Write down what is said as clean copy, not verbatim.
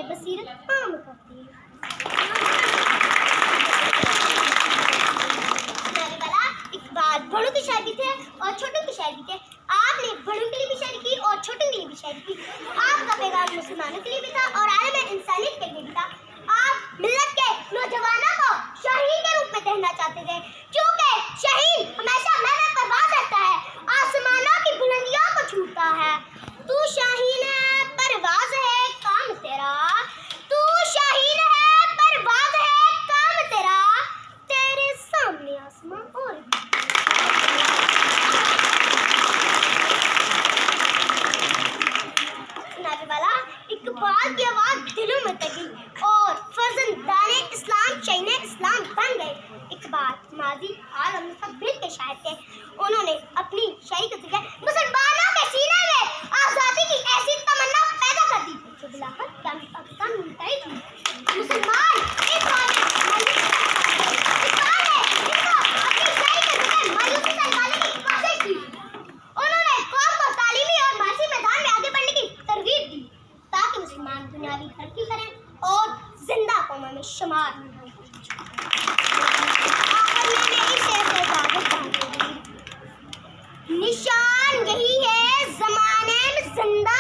बसीरत आम करती है। इकबाल बड़ों की शायरी थे और छोटों की शायरी थे। आपने बड़ों के लिए भी शायरी की और छोटों के लिए भी शायरी की। आपका पैगाम मुसलमानों के लिए भी था और आलम इंसानियत के लिए भी था। आप मिल्लत के नौजवानों को शाहीन के रूप में कहना चाहते थे, क्योंकि शाहीन हमेशा महल परवाज़ रहता है, आसमानों की बुलंदियों को छूता है। तू शाहीन है, परवाज़ है काम तेरा, तू शाहीन है, परवाज़ है काम तेरा, तेरे सामने आसमां और इकबाल की आवाज दिलों में दबी और फर्जंदाने इस्लाम शाहीने इस्लाम बन गए। इकबाल माजी हाल हम सब मिल के शायर थे। उन्होंने अपनी शायरी के जरिए मुसलमानों के सीने में आज़ादी की ऐसी तमन्ना पैदा कर दी जो बिलाखिर पाकिस्तान में मुनतहिद हुई। मुसलमान इकबाल है जिसको अपनी शायरी के जरिए मायूसी से निकालने की कोशिश की। उन्होंने कौम को तालीमी और माशी मैदान में आगे बढ़ने की तरगीब दी ताकि मुसलमान दुनियावी तरक्की करें और जिंदा कौमों में शुमार हों। निशान यही है ज़माने में जिंदा